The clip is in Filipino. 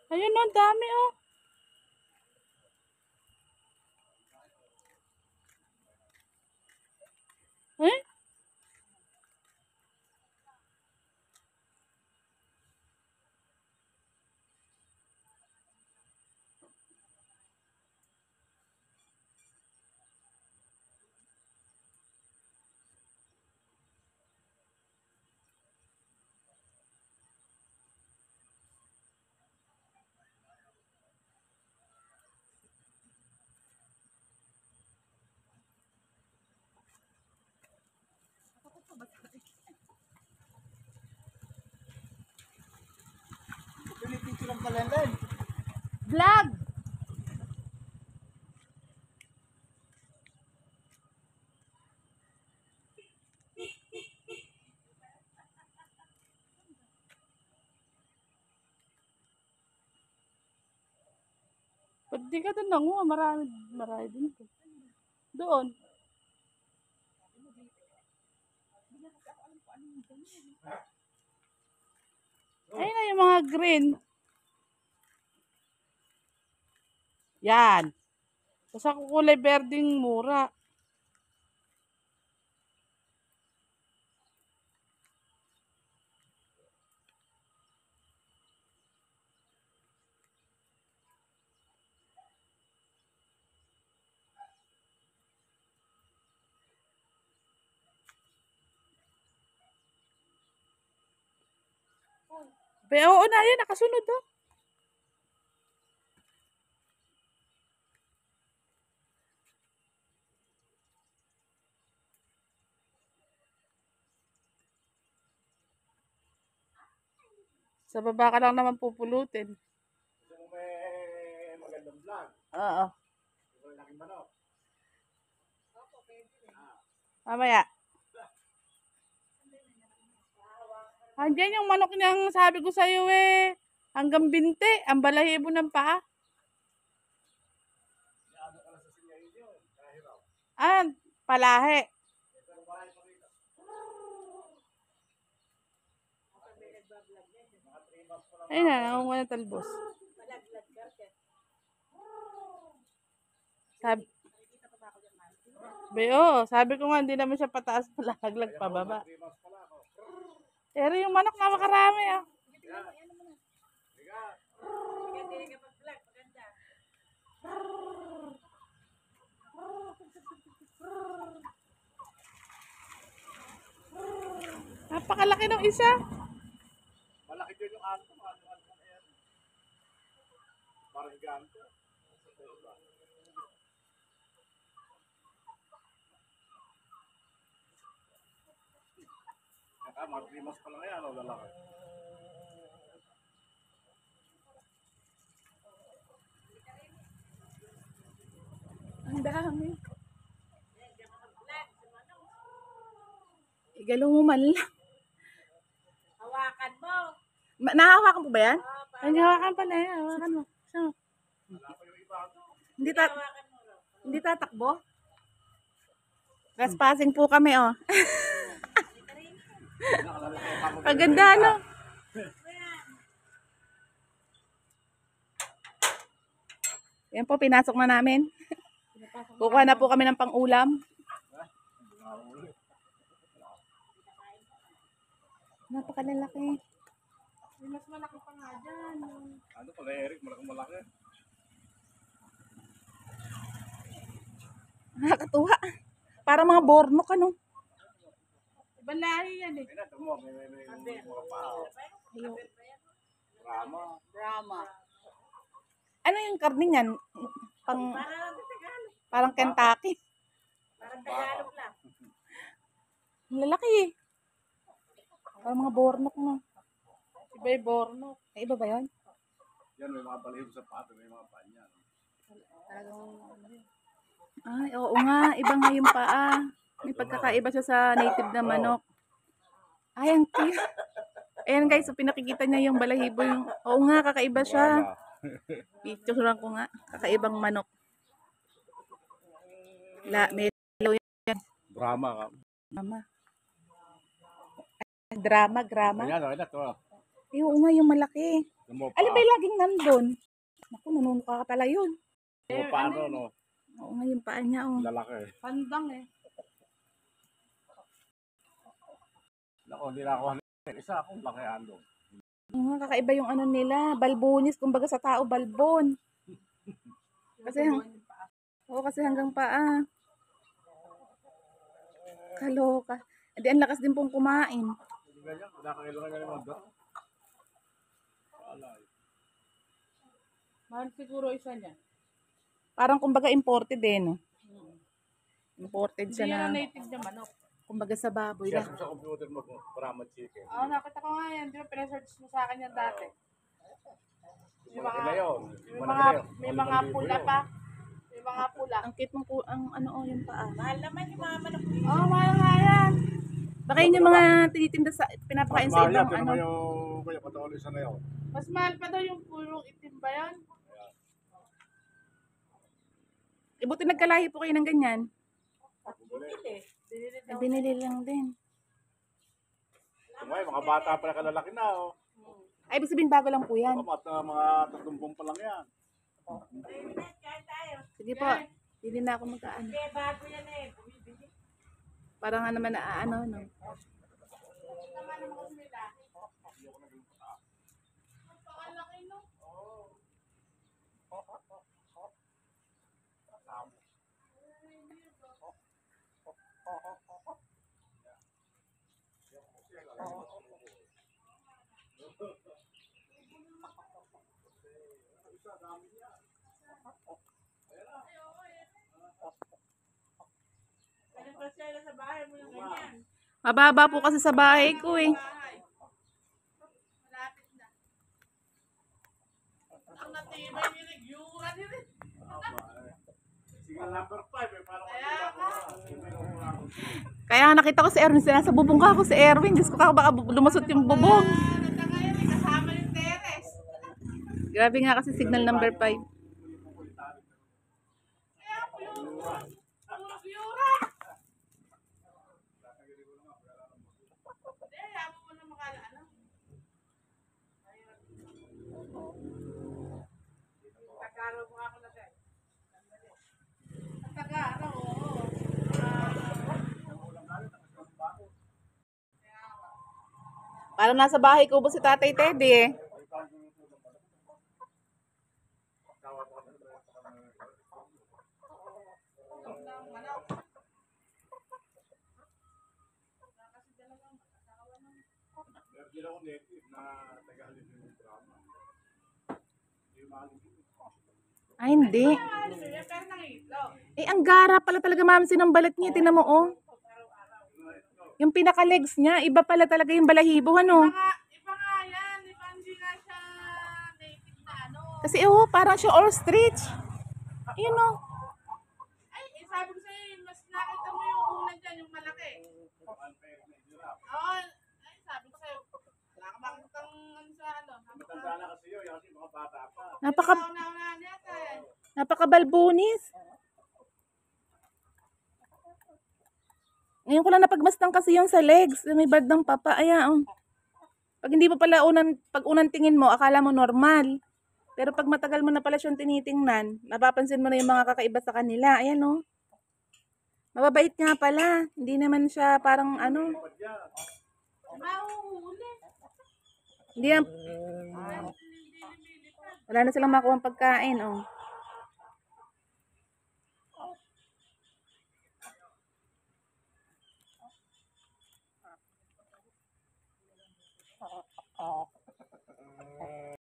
Ayun o, dami o. Eh? Pinitin lang pala yan. Vlog! Ba't di ka doon nanguha? Marami din. Doon. Ayun na yung mga green. Yan. Basta kulay berdeng mura. Oo na yan, nakasunod o. Sa baba ka lang naman pupulutin. Gusto mo may magandang vlog? Oo. Gusto mo laking manok? Mamaya. Andiyan yung manok niyang sabi ko sa'yo eh. Hanggang binte. Ang balahibo ng paa. Ano ka lang sa sinyayin yun? Kahiraw. Ah, palahe. Pero marami pa rito. Mga 3 months pa lang. Ayun na, nangunguha ng talbos. Sabi, sabi ko nga, hindi naman siya pataas, palaglag pababa. 3 months pa lang ako. Pero yung manok na makarami ah. Liga. Napakalaki ng isa. Malaki din yung ato. Parang ganito. Mga 3 months pa lang yan. O lalaki. Ang dami. Igalo mo man lang. Hawakan mo. Nahawakan po ba yan? Ay, hawakan pala yan. Hawakan mo. So, hindi tatakbo? Trespassing po kami, oh. Kaganda, no? Yan po, pinasok na namin. Kukuha na po kami ng pang-ulam. Napakalalaki. Mas malaki pa nga dyan. Ano pala, Eric? Malaki. Nakakatuwa. Para mga bornok, ano? Ibang lahi yan eh. May mga pao. Drama. Ano yung karne niyan? Parang Kentucky. Parang Tagalog lang. Ang lalaki eh. Parang mga bornok na. Iba yung bornok. Ay, iba ba yun? Yan, may mga balihibo sa pato, may mga panya. Ay, oo nga. Iba nga yung paa. May pagkakaiba siya sa native na manok. Ay, ang cute. Ayan guys, so pinakikita niya yung balahibo. Oo nga, kakaiba siya. Picture lang ko nga. Kakaibang manok. May Brahma ka. drama. Drama. Ayan, to. Eh, oo nga, yung malaki. Yung mga Alin ba paa. yung laging nandun? Naku, nanunukha ka pala yun. Yung mga paa, no? Oo nga, yung paa niya, oh. Lalaki. Pandang eh. Naku, hindi na ako hanapin. Isa akong laki ando. Oo nga, kakaiba yung ano nila. Balbonis, kumbaga sa tao, balbon. Kasi, oo, kasi hanggang paa. Kaloka. Hindi, ang lakas din pong kumain. Hindi ganyan. Pinakailangan niya naman doon. Alay. Mahal siguro isa niya. Parang kumbaga imported eh, no? Imported siya Hindi yan na, ang native niya manok. kumbaga sa baboy Siya lang. sa computer mo, Brahma chicken. Oo, nakita ko nga yan. Di ba pinasearch mo sa akin yan dati? Yung malaki na yun. May mga, may mga pula pa. May mga pula. Ang cute ng ang ano, oh, yung paa. Mahal naman yung mga manok. Oo, mahal nga yan. Baka yun yung mga tinitinda sa, pinapakain sa Mahal yan. ibang Tinan ano. mo yung kaya patawalis na yun. Mas mahal pa daw yung pulong itim ba yan? Eh, buti nagkalahi po kayo ng ganyan. Bumili. Binili Eh, binili lang din. Yung mga bata pa na kalalaki na, oh. Ay, ibig sabihin bago lang po yan. Mga 30 pa lang yan. Sige po, hindi na ako magkaano. Kaya bago yan eh. Bumibili. Parang nga naman na ano, no? Naman naman kasi nila. Ang laki no? Kaya pa sila sa bahay mo yung ganyan. Mababa po kasi sa bahay ko eh. Bahay. Malapit na. Ang natibay ni Nagyura din eh. Sige, number 5, eh. Parang Kaya nga nakita ko si Erwin, nasa bubong ka ako si Erwin. Diyos ko, baka lumusot yung bubong. Natangay rin kasama yung teres. Grabe nga kasi signal number 5. Kaya po yung puro Yura. Hindi, ayaw mo na makala ano. Tagaraw mo ako na guys. Tagaraw, oo. Parang nasa bahay ko po si Tatay Teddy eh. meron din ako native na taga-alin yung drama. Hindi yung mahal yung Ay, hindi. Ano yun? Pero nangitlog. Eh, ang gara pala talaga ma'am ng balat niya. Tinan mo, oh. Yung pinaka-legs niya, iba pala talaga yung balahibo, ano? Iba nga yan. Iba hindi nga siya native na ano. Kasi, oh, parang siya ostrich. Yun, oh. Ay, sabi ko sa'yo, mas nakita mo yung una dyan, yung malaki. Oo, ay, sabi ko sa'yo, wala ka makikita ano sa ano. matanda na kasi yun, kasi mga bata pa. Nauna-una yata eh. Napaka-balbunis. Ngayon ko lang napagmasdan kasi yung sa legs. May bandang papa. Ayan, oh. Pag hindi mo pala pag unang tingin mo, akala mo normal. Pero pag matagal mo na pala siyang tinitingnan, napapansin mo na yung mga kakaiba sa kanila. Ayan, oh. Mababait nga pala. Hindi naman siya parang ano. Mahuhuli. Hindi yan. Wala na silang makuha pagkain, oh.